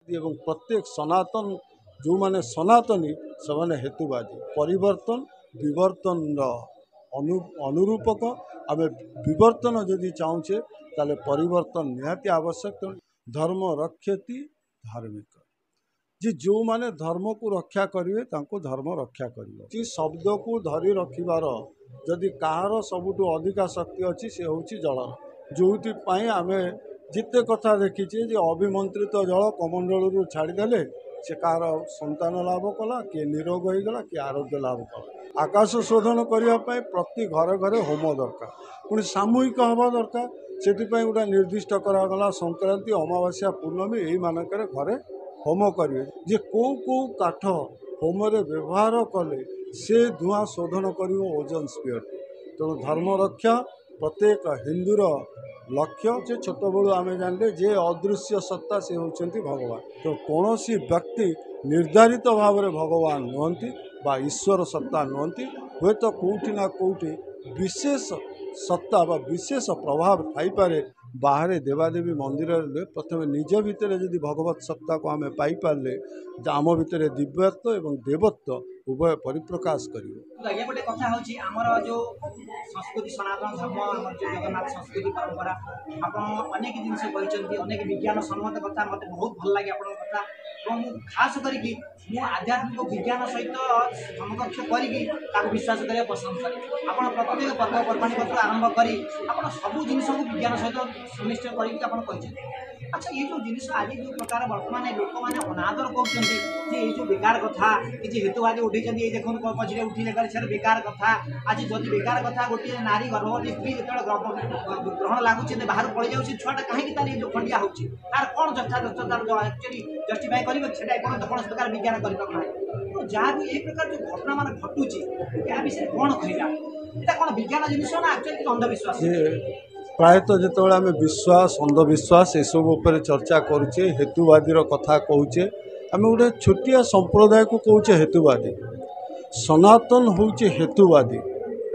एवं प्रत्येक सनातन जो माने सनातनी से हेतुवादी परिवर्तन विवर्तन अनुरूपक आम विवर्तन जदि चाहूचे ताले परिवर्तन निहाती आवश्यक। धर्म रक्षति धार्मिक जी जो माने धर्म को रक्षा करेंगे धर्म रक्षा कर शब्द को धरी रखिबार जदि कहार सबुठु अधिका शक्ति अच्छी से हूँ जल जो आम जिते कथा देखीचे जे अभिमंत्रित जल कमंडल छाड़देले से कार संतान लाभ कला किए निरोग होगला किए आरोग्य लाभ कला। आकाश शोधन करने प्रति घरे घरे होम दरकार पुणी सामूहिक हवा दरकार से गोटे निर्दिष्ट करागला संक्रांति अमावास्या पूर्णमी यही मानक घरे होम करेंगे जे कौ काठ होम व्यवहार कले से धुआं शोधन कर ओजोन स्फीयर तेणु धर्म रक्षा प्रत्येक हिंदूर लक्ष्य जे छोट बड़ू आम जानले जे अदृश्य सत्ता से होती भगवान तो कौन सी व्यक्ति निर्धारित भाव में भगवान नुहति बा ईश्वर सत्ता नुहति हे तो कौटि ना कौटि विशेष सत्ता बा विशेष प्रभाव थाईपे बाहर देवादेवी मंदिर प्रथम निज भितर यदि भगवत सत्ता को आम पाइपारे आम भितर दिव्यत्व एवं देवत्व उभय परिप्रकाश कर गोटे कथा हूँ जो संस्कृति सनातन धर्म आम जो जगन्नाथ संस्कृति परंपरा आप अनेक जिनस कहते अनेक विज्ञान सम्मत कथा मत बहुत भल लगे आप कथा खास करके आध्यात्मिक विज्ञान सहित समकक्ष कर विश्वास करने पसंद करें आप प्रत्येक पर्वपर्वाणी कतु आरंभ कर सबू जिन विज्ञान सहित सुनिश्चित कर अच्छा ये जो जिन आज जो प्रकार बर्तमान लोक मैंने अनादर कर जो बेकार कथा कि हेतुवादी उठे देखो मझे उठे से बेकार कथा आज जदि बेकार कथा गोटे नारी गर्भवती स्त्री जो ग्रहण लगुच बाहर पड़ जाऊँगी छुआटा कहीं जो खंडिया होती तार कौन एक्चुअली जस्टिफाई कर कौन प्रकार विज्ञान कर जहाँ भी एक प्रकार जो घटना मान घटुची या विषय कौन कहला कौन विज्ञान जिन ना एक्चुअली अंधविश्वास प्रायतः जो आम विश्वास अंधविश्वास ये सब उपर चर्चा करुचे हेतुवादी कथा कहूचे आम गोटे छोटिया संप्रदाय को कौचे हेतुवादी सनातन होचे हेतुवादी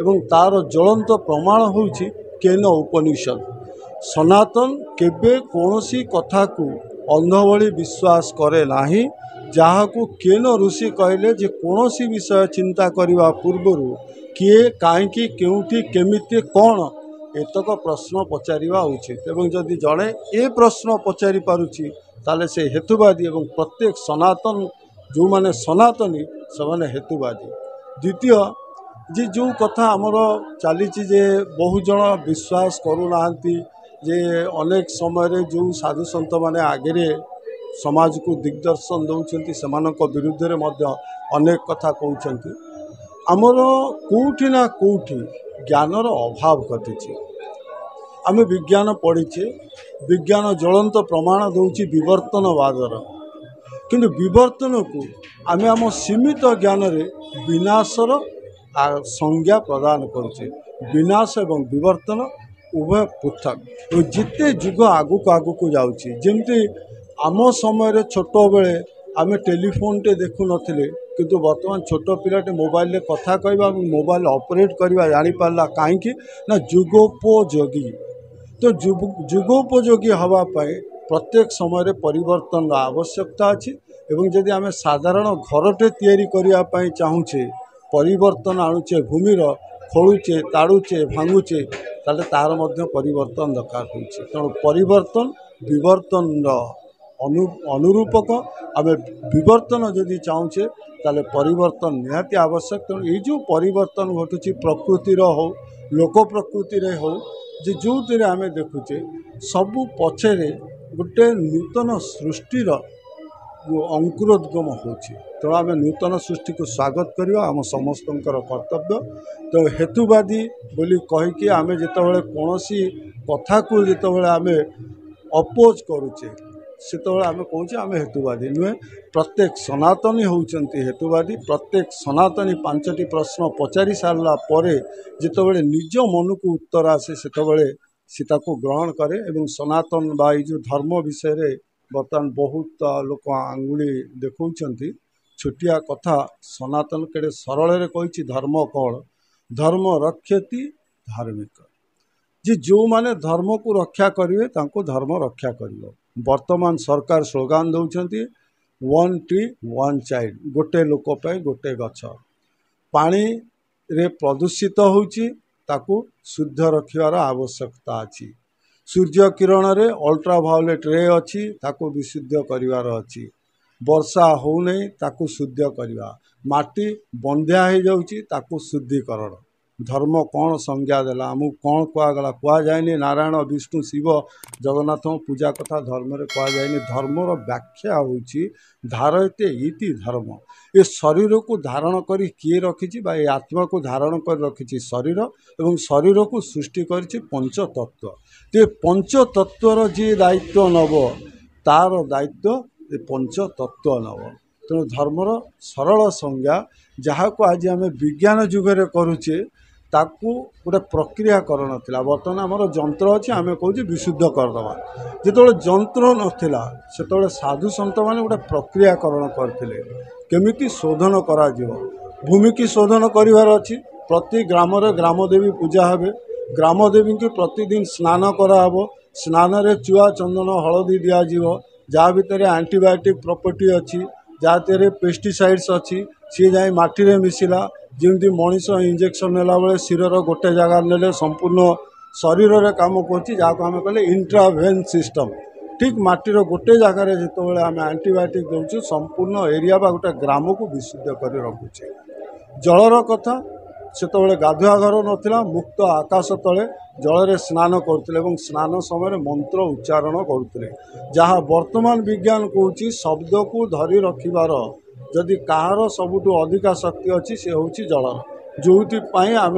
एवं तार ज्वलंत प्रमाण होची केन उपनिषद सनातन केबे कौनसी कथा को अंध भली विश्वास करे नाही जहाकू केन ऋषि कहले जे कौनसी विषय चिंता करने पूर्वर किए कहीं केउठी केमिति कौन एतक प्रश्न पचारिबा उचित एवं जदि जड़े ए प्रश्न पचारि पारुछि ताले से हेतुवादी एवं प्रत्येक सनातन जो माने सनातनी से हेतुवादी। द्वितीय जी जो कथा आमर चली जे बहुजन विश्वास करूना जे अनेक समय जो साधु सन्त माने आगे समाज को दिग्दर्शन दौरान से विरुद्ध में अनेक कथा कहते आमर कौटि ना कौटि ज्ञानर अभाव घटी आम विज्ञान पढ़ीचे विज्ञान ज्वलंत प्रमाण दूची विवर्तनवादर किंतु विवर्तन को आम आम सीमित ज्ञान रे विनाशर संज्ञा प्रदान करुचे विनाश एवं विवर्तन उभय पृथक जिते जुग आगुक आगुक जाउची जेमती आम समय छोट बेले आम टेलीफोन टे देखु नथिले किंतु वर्तमान छोट पिलाटे मोबाइल रे कथा कहबा मोबाइल ऑपरेट करबा जानि पारला काहेकि ना जुगोपयोगी तो जुगोपयोगी हवा पाए प्रत्येक समय परिवर्तन आवश्यकता अछि एवं जदि आम साधारण घरटे तैयारी करिया पई चाहूचे परिवर्तन आणुचे भूमिर खोलुचे ताड़ुचे भांगुचे ताले तार मध्य परिवर्तन दरकार होइछे तेणु परिवर्तन विवर्तन अनुरूपक आम विवर्तन जदि चाहूचे ताले परिवर्तन निहाती आवश्यक तेणु ये जो परिवर्तन घटुची प्रकृतिर हो लोक प्रकृति हो जे जो आम देखुचे सबू पछरे गोटे नूतन सृष्टिर अंकुरोद्गम होची तेणु आम नूतन सृष्टि को स्वागत करवा आम समस्तंकर कर्तव्य तो हेतुवादी बोली कहीकि आम जितेबाला कौन कथा को जितेबाला आम अपोज करुचे सेतबेले आम कौचे आम हेतुवादी नुहे प्रत्येक सनातनी होउचंती हेतुवादी प्रत्येक सनातनी पांचटी प्रश्न पचारि सारला परे जितेबाला निज मन को उत्तर आसे सेतबेले सीता को ग्रहण करे एवं सनातन बा जो धर्म विषय रे बर्तमान बहुत लोक आंगुली देखौचंती छोटिया कथा सनातन केड़े सरल कही धर्म कौन धर्म रक्षति धार्मिक जी जो माने धर्म को रक्षा करेंगे धर्म रक्षा कर वर्तमान सरकार स्लोगान दौरान वन ट्री वन चाइल्ड, गोटे लोक गोटे गछ। पानी रे प्रदूषित होउची ताकू शुद्ध रखिवार आवश्यकता अछि। सूर्य किरण रे अल्ट्रावायोलेट रे अछि ताकू विशुद्ध करिवार अछि। वर्षा हो नहीं ताकू शुद्ध करवा। माटी बंध्या हो जाउची ताकू शुद्धिकरण। धर्म कौन संज्ञा देला आमको कौन कहगला कहुए नारायण विष्णु शिव जगन्नाथ पूजा कथा धर्म रे कहुए। धर्मर व्याख्या होउची धारयते इति धर्म। ये शरीर को धारण करी किए रखिछि बा ये आत्मा को धारण कर रखिछि शरीर, एवं शरीर को सृष्टि करिछि पंचतत्व। ते पंचतत्वर जी दायित्व नब तार दायित्व ये पंचतत्व नब। तेणु धर्मर सरल संज्ञा जहाँ को आज आम विज्ञान जुगे करुचे ताकू गोटे प्रक्रियाकरण थिला। बर्तमान आमर जंत्र अच्छे आम कहूँ विशुद्ध करदे। जो जंत्र नथिला सेतबेले साधु सन्त मैंने गोटे प्रक्रियाकरण करते केमिति शोधन करा जिवो। भूमि की शोधन करिवार अछि। प्रति ग्राम रे ग्रामदेवी पूजा हेबे। ग्रामदेवी की प्रतिदिन स्नान कराहब। स्नान रे चुआ चंदन हलदी दिया जिवो। जहाँ भितर एंटीबायोटिक प्रॉपर्टी अच्छी जहाँ पेस्टिसाइड्स अच्छी सी जाए माटी रे मिसिला। जमी मनीष इंजेक्शन नेला बेले शिरर गोटे जगार नेले संपूर्ण शरीर रे काम करुच्ची जहाँ आम कहले इंट्रावेन सिस्टम। ठीक माटीर गोटे जगार जिते आम एंटीबायोटिक दौचु संपूर्ण एरिया बा गोटे ग्राम को विशुद्ध कर रखुचे। जलर कथा सेतबेले गाधुआ घर नथिला मुक्त आकाश तले जल स्नान करुले और स्नान समय मंत्र उच्चारण करुले। जहाँ वर्तमान विज्ञान कहूँ शब्द को धरी रखिबार जदि कहार सबुठु अधिका शक्ति अच्छी से हूँ जलर। जो आम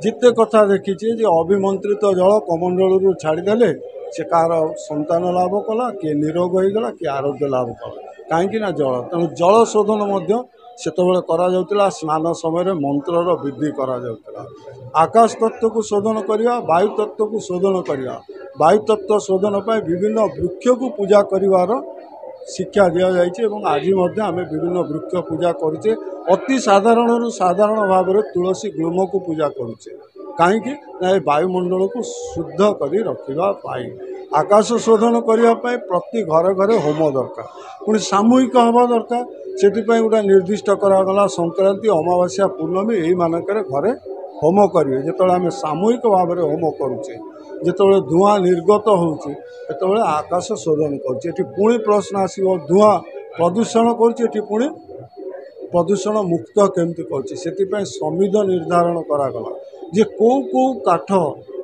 जिते कथा देखीचे जे अभिमंत्रित जल कमंडल छाड़देले से कहार संतान लाभ कला किए निरोग होगला कि आरोग्य लाभ कला कहीं जल। तेणु जल शोधन सेतबेले करा जाउतिला। स्नान समय मंत्रर वृद्धि करा जाउतिला। आकाश तत्व को शोधन करिया, वायु तत्व को शोधन करिया। वायु तत्व शोधन पर विभिन्न वृक्ष को पूजा करिवार शिक्षा दि जाइए। आज आम विभिन्न वृक्ष पूजा करुचे। अति साधारण साधारण भाव में तुलसी गुल्म को पूजा करुचे कहीं वायुमंडल को शुद्ध कर रखापी। आकाश शोधन करने प्रति घरे घरे होम दरकार पुणी सामूहिक हवा दरकार। से गोटे निर्दिष्ट करागला संक्रांति अमावास्या पूर्णमी यही मानक घरे होम करेंगे। जो आम सामूहिक भाव में होम करुचे जिते धूआं निर्गत होते आकाश शोधन कर पुणी प्रश्न आसो धूआं प्रदूषण कर प्रदूषण मुक्त केमती कर समिध निर्धारण करागला जे कौ काठ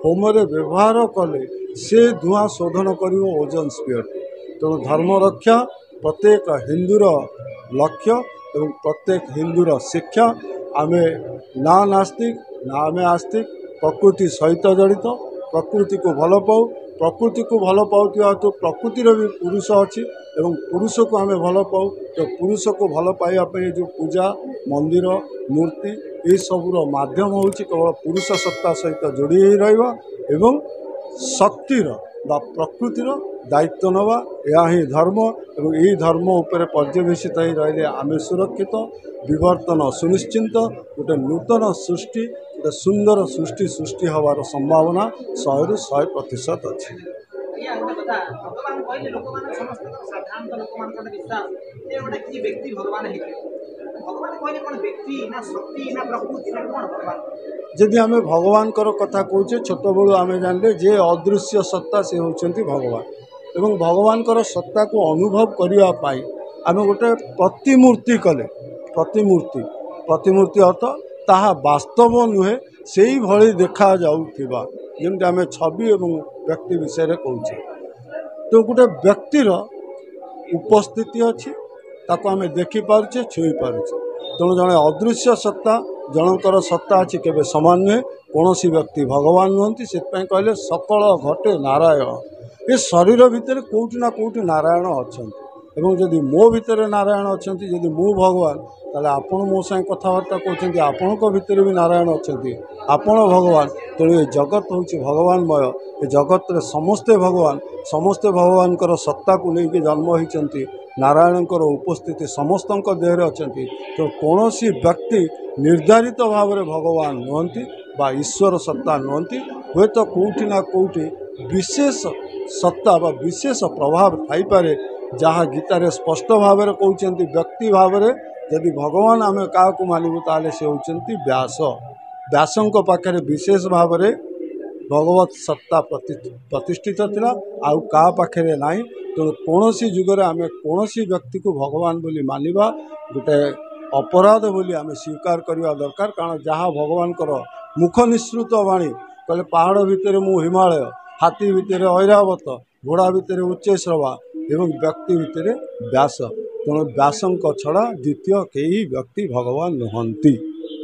होम व्यवहार कले से धूआं शोधन कर ओजोन स्फीयर। तेणु धर्म रक्षा प्रत्येक हिंदूर लक्ष्य और प्रत्येक हिंदूर शिक्षा। आम ना नास्तिक ना आम आस्तिक प्रकृति सहित जड़ित। प्रकृति को भल पाऊ। प्रकृति को भल पाउथिबा तो प्रकृतिर भी पुरुष अच्छी एवं पुरुष को आम भल पाऊ तो पुरुष को भल पाइबा जो पूजा मंदिर मूर्ति ये सबूर माध्यम हूँ केवल पुरुष सत्ता सहित जोड़ी रहा एवं शक्तिर बा प्रकृतिर दायित्व नवा यह ही धर्म और यही धर्म उपर पर्यवेसित ही रही आम सुरक्षित विवर्तन सुनिश्चित गोटे नूतन सृष्टि गोटे सुंदर सृष्टि सृष्टि हवार संभावना 100% अच्छी। भगवान कहले लोक समस्त साधारण लोक विश्वास गोटे किसी व्यक्ति भगवान है। भगवान कहले कौन व्यक्ति ना शक्ति ना प्रकृति ना कौन भगवान। जदि आम भगवान कथा कहे छोट बड़ू आम जानले जे अदृश्य सत्ता से होती भगवान एवं भगवान सत्ता को अनुभव करने आम गोटे प्रतिमूर्ति कले। प्रतिमूर्ति अर्थ ताहा वास्तव नुहे से ही भली देखा जाउथिबा जमि आम छवि एवं व्यक्ति विषय कहूँ तो गोटे व्यक्तिर उपस्थिति अच्छी ताको आम देखिपारे छुई पारुचे। तेणु जड़े अदृश्य सत्ता जनकर सत्ता अच्छी केवे समान नुहे। कौन व्यक्ति भगवान नुहति से कहले सकल घटे नारायण। ये शरीर भितर कोउठी ना कोउठी नारायण अच्छा एवं जदि मो भितर नारायण अच्छा जदि मु भगवान ताले आपण मो संग कथबार्ता कहते आपण भितर भी नारायण अच्छा आपण भगवान। तेणु ये जगत हूँ भगवानमय। ये जगत रे समस्ते भगवान सत्ता को लेकिन जन्म होती नारायण उपस्थिति समस्त देहरे अच्छा। तो कौन व्यक्ति निर्धारित भाव में भगवान नुहति बा ईश्वर सत्ता नुहति हुए तो कौटी ना कौटी विशेष सत्ता व विशेष प्रभाव थाईपे जहाँ गीतार स्पष्ट भाव में कहते व्यक्ति भाव में यदि भगवान आम क्या मानवु ताले से होती व्यास व्यासों पाखे विशेष भाव में भगवत सत्ता प्रतिष्ठित थिला आउ का पाखे ना तेणु कौन जुगर आम कौन व्यक्ति को भगवान बोली मानिबा गोटे अपराध बोली आम स्वीकार करवा दरकार कारण जहाँ भगवान मुख निसृत वाणी कहले पहाड़ भितर मु हिमालय हाथी भितर ऐरावत घोड़ा भितर उच्चैश्रवा एवं व्यक्ति भितर व्यास तेणु व्यासों छड़ा द्वितीय कई व्यक्ति भगवान नुहंती।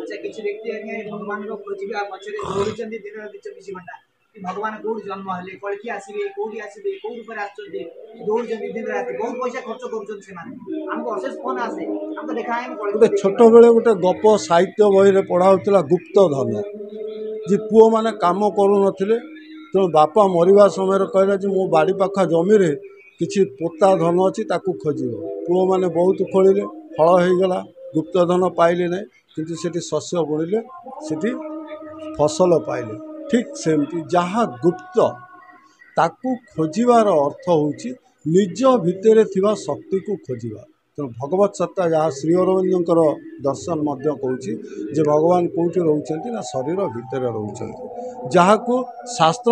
अच्छा किसी व्यक्ति आगे भगवान को खोजिबा पछरे दौड़िचंदी दिन रात 24 घंटा कि भगवान कोड जन्म हले कलकी आसीबे कोडी आसीबे कोड ऊपर आछथि दौड़िचंदी दिन रात बहुत पैसा खर्च करूछन से माने हमको अशेष फोन आसे हमको देखाए हम गोटे छोट बेले गोटे गप साहित्य बही रे पढ़ा होतिला गुप्त धन जे पुओ माने काम करू नथिले तेणु बापा मरिबा समय कहला जे मो बाड़ी पाखा जमी रे किछि पोता धन अछि ताकू खोजिबो पुओ माने बहुत खोलिले फल हो गला गुप्त धन पाइले नहीं किंतु सेठी शस्य बुणिले सेठी फसल पाइले ठीक सेमती जहाँ गुप्त ताकू खोजिबार अर्थ होउछि निज भितर थिबा शक्ति को खोजिबा तेणु भगवत सत्ता जहाँ श्री अरविंदर दर्शन कहूँ जे भगवान कौटी रोचंती ना शरीर भितर रोचंती जहाँ को शास्त्र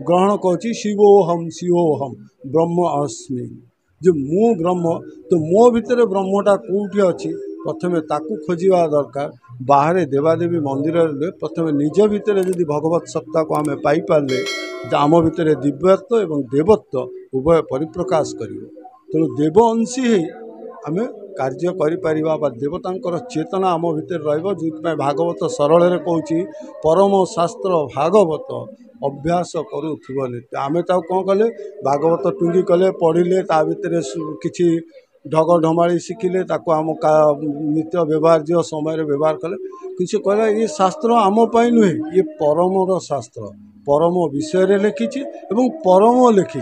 ग्रहण करुच्ची शिवोहम ब्रह्म अस्मि जे मु ब्रह्म तो मो भितर ब्रह्मटा कौटी अच्छी प्रथमे ताकू खोजिबा दरकार बाहर देवादेवी मंदिर प्रथमे निज भितर यदि भगवत सत्ता को आम पाइपारे आम भितर दिव्यत्व एवं देवत्व उभय परिप्रकाश कर तेणु देव अंशी आम कार्य करिपरिबा देवतांकर चेतना आम भितर रहिबो जो भागवत सरल रे कहूँ परम शास्त्र भागवत अभ्यास करूथिबो नित्य आम कौन कले भागवत टुंगी कले पढ़िले ता भितर किछि ढग ढमाड़ी शिखिले ताको आम नित्य व्यवहार समय व्यवहार कले किसी कहला ये शास्त्र आम पाई नुहे ये परमर शास्त्र परम विषय लिखी एवं परम लिखी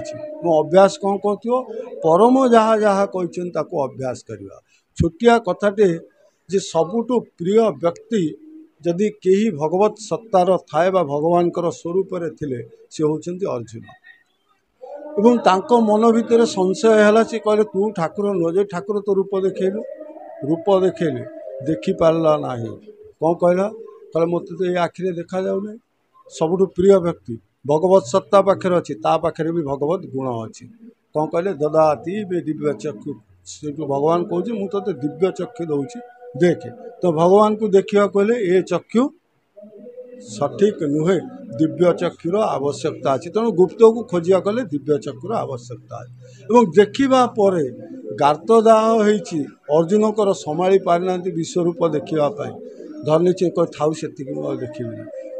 अभ्यास कौन कहथिबो परम जहाँ जहाँ कहते अभ्यास करवा छोटिया कथाटे जे सबुठु प्रिय व्यक्ति जदि केही भगवत सत्तार थाए बा भगवान स्वरूप थिले से होचंती अर्जुन एवं तांको मन भितर संशय है सी कहले तू ठाकुर नुह जे ठाकुर तो रूप देखले देखी पारला नाही कौन कहला कहले मत तो ये आखिरे देखा जाऊना सबुठु प्रिय व्यक्ति भगवत सत्ता पाखे अच्छी ता पाखे भी भगवत गुण अच्छी कौन कहले ददाती बे दिव्य चक्षु से भगवान कहूँ मुझे तो दिव्य चक्षु दूसरी देखे तो भगवान को देखा कहले ये चक्षु सठिक नुहे दिव्य चक्षुर आवश्यकता अच्छी तेणु गुप्त को खोजिया कले दिव्य चक्षुर आवश्यकता है देखा पर गार्तदाह होती अर्जुन को संभाली पारिना विश्वरूप देखापी धरनी कह थाऊ से देखी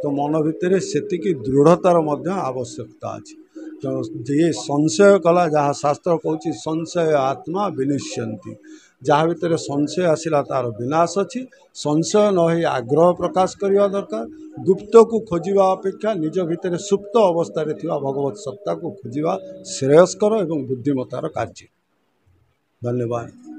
तो मन भितर से दृढ़तार आवश्यकता अच्छी तो ये संशय कला जहाँ शास्त्र कहूँ संशय आत्मा विनिश्यंती जहाँ भितर संशय आसला तार विनाश अच्छी संशय न आग्रह प्रकाश करने दरकार गुप्त को खोजा अपेक्षा निज भितर सुप्त अवस्था भगवत सत्ता को खोजा श्रेयस्कर एवं बुद्धिमतार कार्य। धन्यवाद।